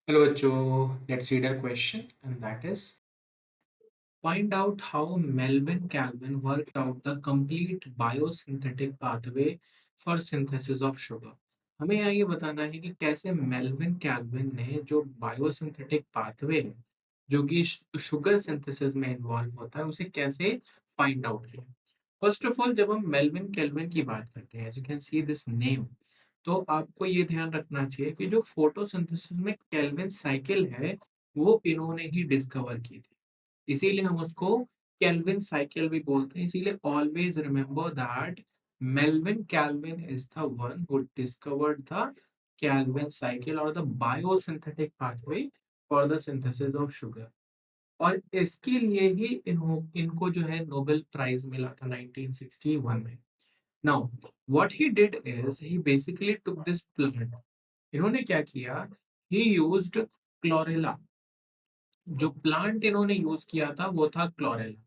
Hello, Bachcho. Let's read our question, and that is find out how Melvin Calvin worked out the complete biosynthetic pathway for synthesis of sugar. हमें यहाँ ये बताना है कि कैसे Melvin kelvin ने जो बायोसिंथेटिक पाथवे है जो कि शुगर सिंथेसिस में इन्वॉल्व होता है उसे कैसे फाइंड आउट किया। फर्स्ट ऑफ ऑल जब हम मेल्विन कैल्विन की बात करते हैं as you can see this name, तो आपको ये ध्यान रखना चाहिए कि जो फोटोसिंथेसिस में केल्विन साइकिल है वो इन्होंने ही डिस्कवर की थी, इसीलिए हम उसको केल्विन साइकिल भी बोलते हैं। इसीलिए always remember that Melvin Calvin is the one who discovered the Calvin cycle और the biosynthetic pathway for the synthesis of sugar. और इसके लिए ही इनको जो है नोबेल प्राइज मिला था 1961 में। Now what he did is he basically took this plant. इन्होंने क्या किया, ही यूज्ड क्लोरेला। जो प्लांट इन्होंने यूज किया था वो था chlorella.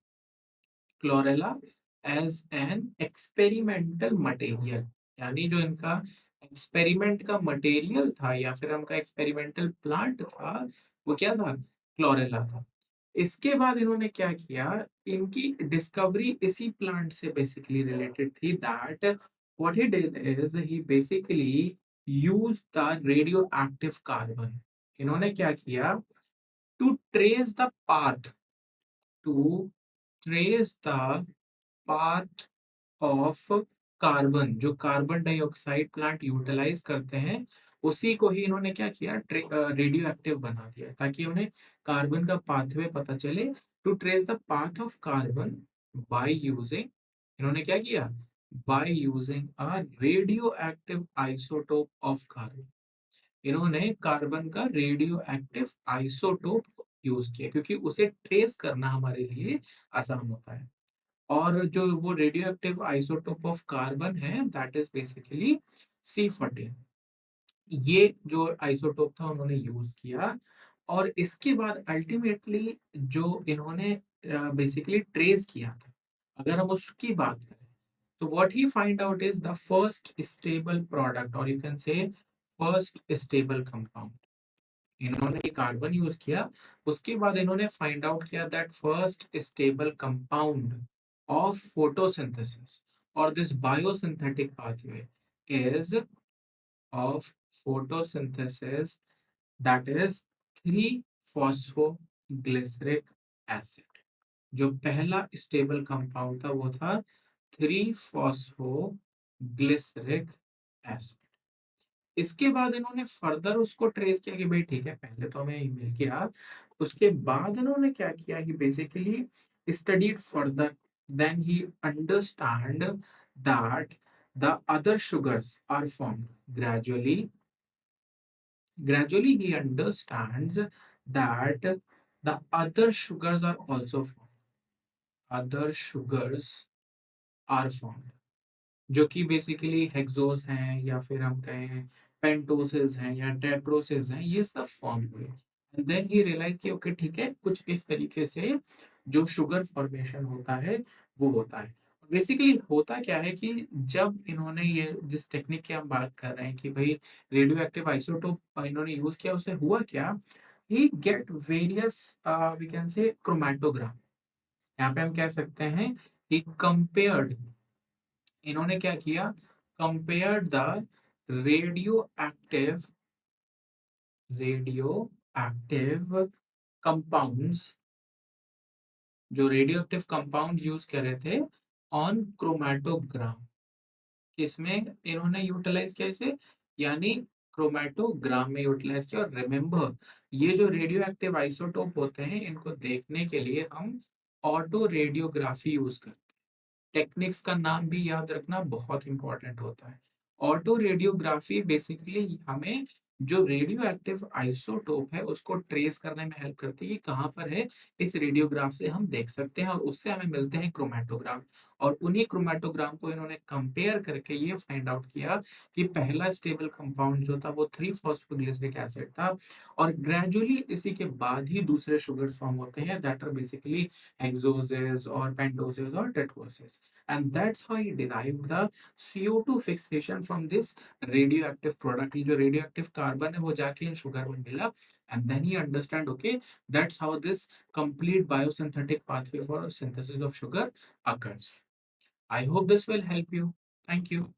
Chlorella as an experimental material, यानी जो इनका एक्सपेरिमेंट का मटेरियल था या फिर उनका एक्सपेरिमेंटल प्लांट था वो क्या था, क्लोरेला था। इसके बाद इन्होंने क्या किया, इनकी डिस्कवरी इसी प्लांट से बेसिकली रिलेटेड थी। That what he did is he basically use the radio active carbon. इन्होंने क्या किया, to trace the path to trace the path of carbon, जो कार्बन डाइऑक्साइड प्लांट यूटिलाइज करते हैं उसी को ही इन्होंने क्या किया, रेडियो एक्टिव बना दिया ताकि उन्हें कार्बन का पाथवे पता चले। To trace the path of carbon by using, इन्होंने क्या किया, by using a radio active isotope of carbon. इन्होंने कार्बन का रेडियो एक्टिव आइसोटोप यूज किया क्योंकि उसे ट्रेस करना हमारे लिए आसान होता है। और जो वो radio active isotope of carbon है दैट इज बेसिकली C14। ये जो आइसोटोप था उन्होंने यूज किया। और इसके बाद अल्टीमेटली जो इन्होंने बेसिकली ट्रेस किया था, अगर हम उसकी बात करें तो what he find out is the first stable product और you can say first stable compound. इन्होंने कार्बन यूज किया, उसके बाद इन्होंने फाइंड आउट किया that first stable compound of photosynthesis और this biosynthetic pathway is of photosynthesis, that is 3 phosphoglyceric acid. जो पहला स्टेबल कंपाउंड था वो था 3 फॉस्फोग्लिसरिक एसिड। इसके बाद इन्होंने फर्दर उसको ट्रेस किया कि भाई ठीक है पहले तो हमें मिल गया, उसके बाद इन्होंने क्या किया कि basically studied further, then he understand that the other sugars are formed gradually. Gradually he understands that the other sugars are also formed. Other sugars are formed जो कि बेसिकली हेक्सोस हैं या फिर हम कहें पेंटोसेस हैं या टेट्रोसेस हैं, ये सब फॉर्म हुए। एंड देन ही रियलाइज कि ओके ठीक है कुछ इस तरीके से जो शुगर फॉर्मेशन होता है वो होता है। बेसिकली होता क्या है कि जब इन्होंने ये जिस टेक्निक की हम बात कर रहे हैं कि भाई रेडियो एक्टिव आइसोटोप इन्होंने यूज किया, उससे हुआ क्या, he get various we can say chromatogram. यहाँ पे हम कह सकते हैं ही कंपेयर्ड, इन्होंने क्या किया, compare the radio active radio active compounds, जो रेडियो एक्टिव कंपाउंड यूज कर रहे थे ऑन क्रोमेटोग्राम। किसमें इन्होंने यूटिलाइज किया इसे, यानी क्रोमेटोग्राम में यूटिलाइज किया। और रिमेंबर ये जो रेडियो एक्टिव आइसोटोप होते हैं इनको देखने के लिए हम ऑटो रेडियोग्राफी यूज करते हैं। टेक्निक्स का नाम भी याद रखना बहुत इंपॉर्टेंट होता है। ऑटो रेडियोग्राफी बेसिकली हमें जो रेडियो एक्टिव आइसोटोप है उसको ट्रेस करने में हेल्प करती है कि कहाँ पर है, इस रेडियोग्राफ से हम देख सकते हैं और उससे हमें मिलते हैं क्रोमेटोग्राम। और उन्हीं क्रोमेटोग्राम को इन्होंने कंपेयर करके ये फाइंड आउट किया कि पहला स्टेबल कंपाउंड जो था वो 3 फॉस्फोग्लिसरिक एसिड था। और ग्रेजुअली इसी के बाद ही दूसरे शुगर्स फॉर्म होते हैं दैट आर बेसिकली हेक्सोसेस और पेंटोसेस और टेट्रोसेस। And that's how he derived the CO2 fixation from this radioactive product। ये जो radioactive कार्बन है वो जाके इन शुगर में मिला, and then he understand, okay, that's how this complete biosynthetic pathway for synthesis of sugar occurs. I hope this will help you. Thank you.